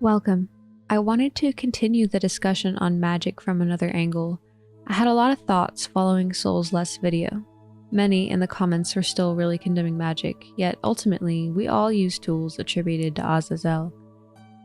Welcome. I wanted to continue the discussion on magic from another angle. I had a lot of thoughts following Soul's last video. Many in the comments were still really condemning magic, yet ultimately we all use tools attributed to Azazel.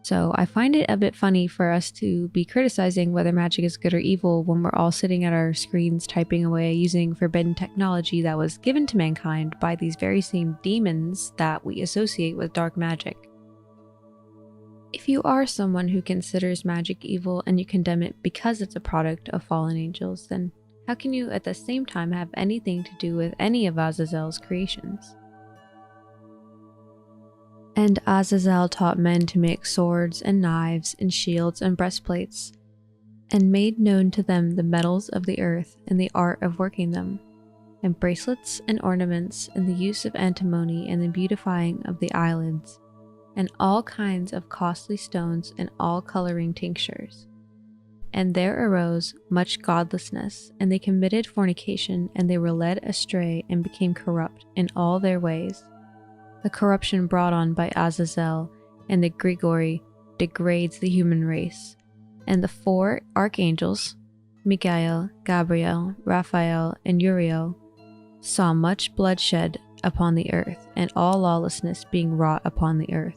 So I find it a bit funny for us to be criticizing whether magic is good or evil when we're all sitting at our screens typing away using forbidden technology that was given to mankind by these very same demons that we associate with dark magic. If you are someone who considers magic evil and you condemn it because it's a product of fallen angels, then how can you at the same time have anything to do with any of Azazel's creations? And Azazel taught men to make swords and knives and shields and breastplates, and made known to them the metals of the earth and the art of working them, and bracelets and ornaments and the use of antimony and the beautifying of the eyelids, and all kinds of costly stones and all coloring tinctures. And there arose much godlessness, and they committed fornication, and they were led astray and became corrupt in all their ways. The corruption brought on by Azazel and the Grigori degrades the human race. And the four archangels, Michael, Gabriel, Raphael, and Uriel, saw much bloodshed upon the earth, and all lawlessness being wrought upon the earth.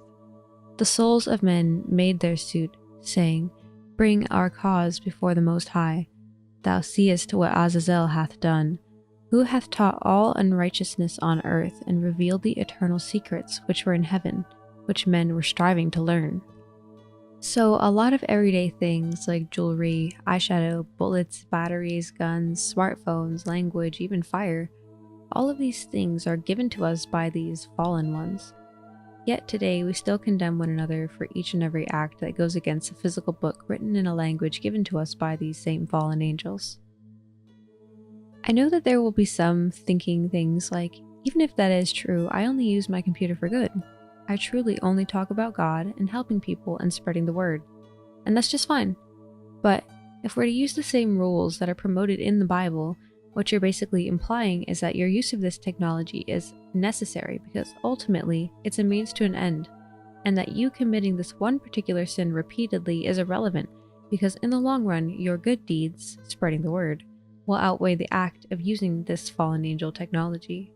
The souls of men made their suit, saying, Bring our cause before the Most High. Thou seest what Azazel hath done, who hath taught all unrighteousness on earth, and revealed the eternal secrets which were in heaven, which men were striving to learn. So a lot of everyday things like jewelry, eyeshadow, bullets, batteries, guns, smartphones, language, even fire, all of these things are given to us by these fallen ones. Yet today we still condemn one another for each and every act that goes against a physical book written in a language given to us by these same fallen angels. I know that there will be some thinking things like, even if that is true, I only use my computer for good. I truly only talk about God and helping people and spreading the word. And that's just fine. But if we're to use the same rules that are promoted in the Bible, what you're basically implying is that your use of this technology is necessary because ultimately it's a means to an end, and that you committing this one particular sin repeatedly is irrelevant because in the long run, your good deeds, spreading the word, will outweigh the act of using this fallen angel technology.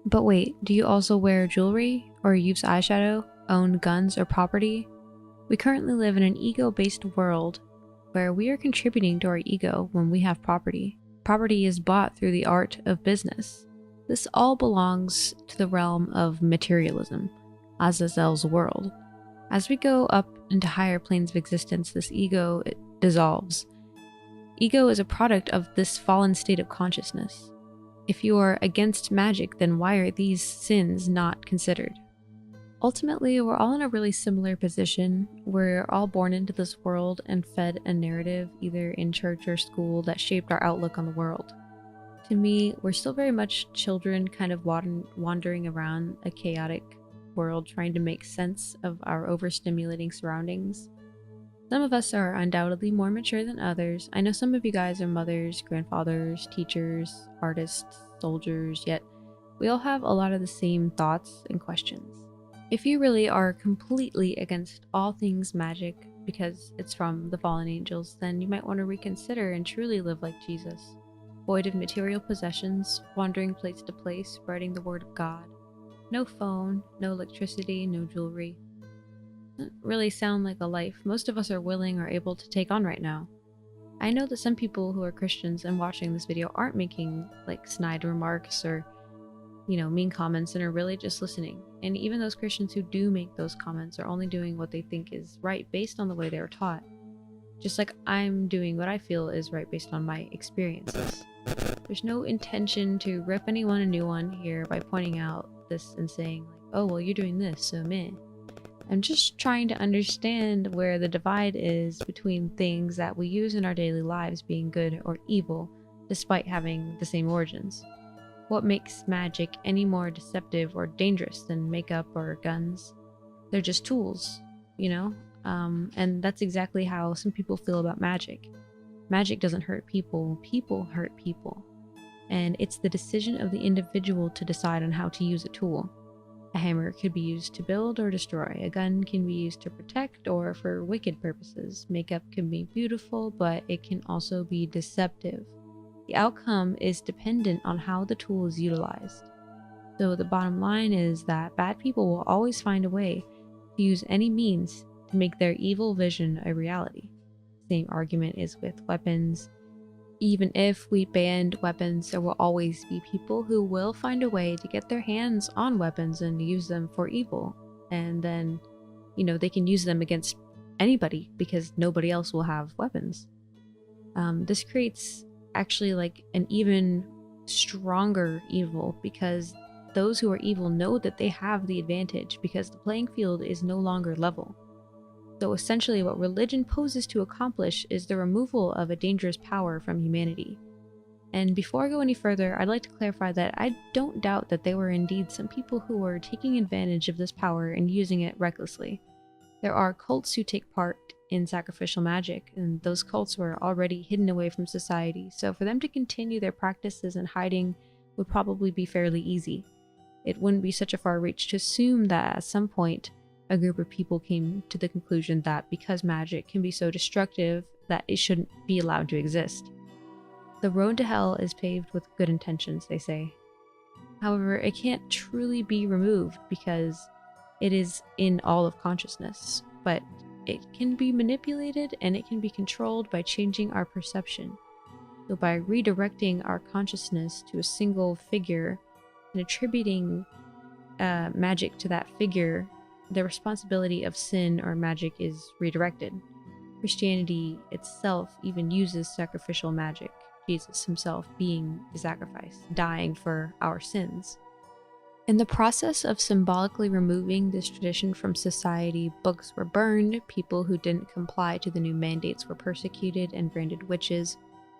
But wait, do you also wear jewelry, or use eyeshadow, own guns or property? We currently live in an ego-based world where we are contributing to our ego when we have property. Property is bought through the art of business. This all belongs to the realm of materialism, Azazel's world. As we go up into higher planes of existence, this ego dissolves. Ego is a product of this fallen state of consciousness. If you are against magic, then why are these sins not considered? Ultimately, we're all in a really similar position. We're all born into this world and fed a narrative, either in church or school, that shaped our outlook on the world. To me, we're still very much children kind of wandering around a chaotic world trying to make sense of our overstimulating surroundings. Some of us are undoubtedly more mature than others. I know some of you guys are mothers, grandfathers, teachers, artists, soldiers, yet we all have a lot of the same thoughts and questions. If you really are completely against all things magic because it's from the fallen angels, then you might want to reconsider and truly live like Jesus. Void of material possessions, wandering place to place, spreading the word of God. No phone, no electricity, no jewelry. Doesn't really sound like a life most of us are willing or able to take on right now. I know that some people who are Christians and watching this video aren't making like snide remarks or mean comments and are really just listening. And even those Christians who do make those comments are only doing what they think is right based on the way they were taught. Just like I'm doing what I feel is right based on my experiences. There's no intention to rip anyone a new one here by pointing out this and saying like, oh, well, you're doing this, so meh. I'm just trying to understand where the divide is between things that we use in our daily lives being good or evil, despite having the same origins. What makes magic any more deceptive or dangerous than makeup or guns? They're just tools, and that's exactly how some people feel about magic. Magic doesn't hurt people, people hurt people. And it's the decision of the individual to decide on how to use a tool. A hammer could be used to build or destroy. A gun can be used to protect or for wicked purposes. Makeup can be beautiful, but it can also be deceptive. The outcome is dependent on how the tool is utilized. So the bottom line is that bad people will always find a way to use any means to make their evil vision a reality. Same argument is with weapons. Even if we banned weapons, there will always be people who will find a way to get their hands on weapons and use them for evil. And then, they can use them against anybody because nobody else will have weapons. This creates actually like an even stronger evil because those who are evil know that they have the advantage because the playing field is no longer level. So essentially what religion poses to accomplish is the removal of a dangerous power from humanity. And before I go any further, I'd like to clarify that I don't doubt that there were indeed some people who were taking advantage of this power and using it recklessly. There are cults who take part in sacrificial magic, and those cults were already hidden away from society, so for them to continue their practices in hiding would probably be fairly easy. It wouldn't be such a far reach to assume that at some point a group of people came to the conclusion that because magic can be so destructive that it shouldn't be allowed to exist. The road to hell is paved with good intentions, they say. However, it can't truly be removed because it is in all of consciousness, but it can be manipulated and it can be controlled by changing our perception. So by redirecting our consciousness to a single figure and attributing magic to that figure, the responsibility of sin or magic is redirected. Christianity itself even uses sacrificial magic, Jesus himself being the sacrifice, dying for our sins. In the process of symbolically removing this tradition from society, books were burned, people who didn't comply to the new mandates were persecuted and branded witches,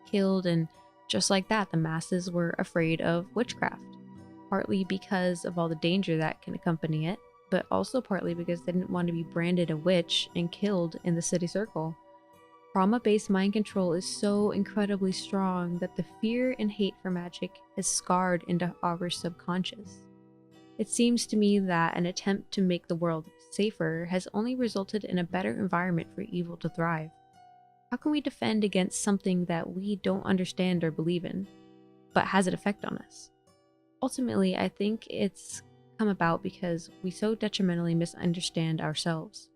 killed, and just like that, the masses were afraid of witchcraft. Partly because of all the danger that can accompany it, but also partly because they didn't want to be branded a witch and killed in the city circle. Trauma-based mind control is so incredibly strong that the fear and hate for magic is scarred into our subconscious. It seems to me that an attempt to make the world safer has only resulted in a better environment for evil to thrive. How can we defend against something that we don't understand or believe in, but has an effect on us? Ultimately, I think it's come about because we so detrimentally misunderstand ourselves.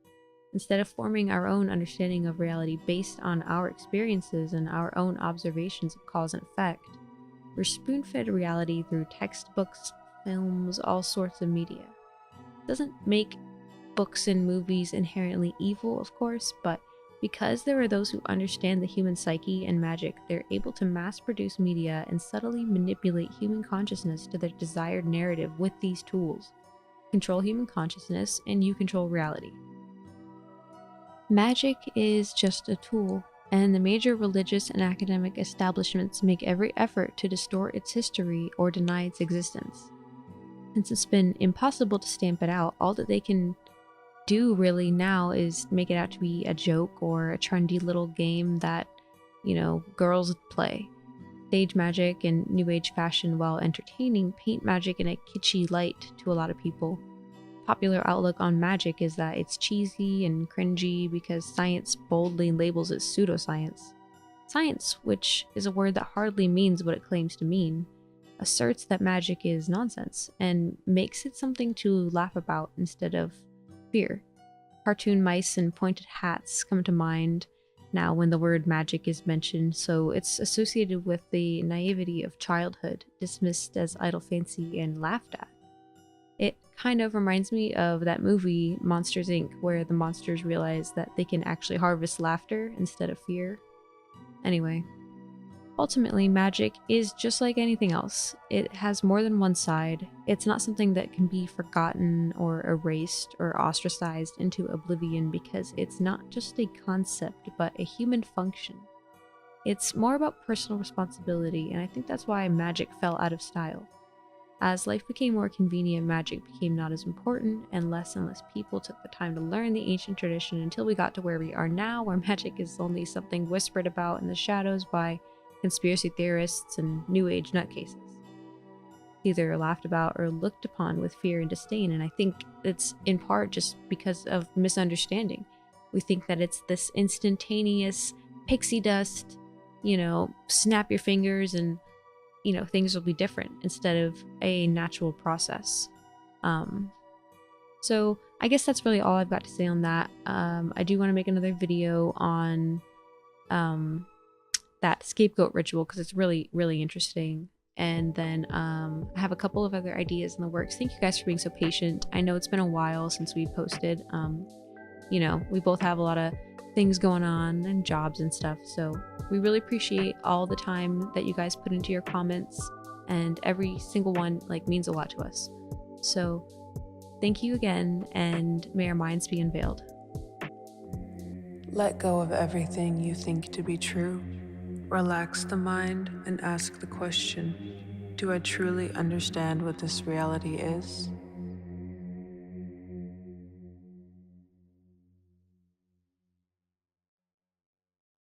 Instead of forming our own understanding of reality based on our experiences and our own observations of cause and effect, we're spoon-fed reality through textbooks, films, all sorts of media. It doesn't make books and movies inherently evil, of course, but because there are those who understand the human psyche and magic, they're able to mass-produce media and subtly manipulate human consciousness to their desired narrative with these tools. Control human consciousness, and you control reality. Magic is just a tool, and the major religious and academic establishments make every effort to distort its history or deny its existence. Since it's been impossible to stamp it out, all that they can do really now is make it out to be a joke or a trendy little game that, girls play. Stage magic and new age fashion, while entertaining, paint magic in a kitschy light to a lot of people. Popular outlook on magic is that it's cheesy and cringy because science boldly labels it pseudoscience. Science, which is a word that hardly means what it claims to mean, asserts that magic is nonsense and makes it something to laugh about instead of fear. Cartoon mice and pointed hats come to mind now when the word magic is mentioned, so it's associated with the naivety of childhood, dismissed as idle fancy and laughed at. It kind of reminds me of that movie Monsters Inc., where the monsters realize that they can actually harvest laughter instead of fear. Anyway, ultimately, magic is just like anything else. It has more than one side. It's not something that can be forgotten or erased or ostracized into oblivion because it's not just a concept, but a human function. It's more about personal responsibility, and I think that's why magic fell out of style. As life became more convenient, magic became not as important, and less people took the time to learn the ancient tradition until we got to where we are now, where magic is only something whispered about in the shadows by conspiracy theorists and new age nutcases. either laughed about or looked upon with fear and disdain. And I think it's in part just because of misunderstanding. We think that it's this instantaneous pixie dust, snap your fingers and, things will be different instead of a natural process. So I guess that's really all I've got to say on that. I do want to make another video on that scapegoat ritual because it's really, really interesting. And then I have a couple of other ideas in the works. Thank you guys for being so patient. I know it's been a while since we posted. We both have a lot of things going on and jobs and stuff. So we really appreciate all the time that you guys put into your comments, and every single one means a lot to us. So thank you again, and may our minds be unveiled. Let go of everything you think to be true. Relax the mind and ask the question, do I truly understand what this reality is?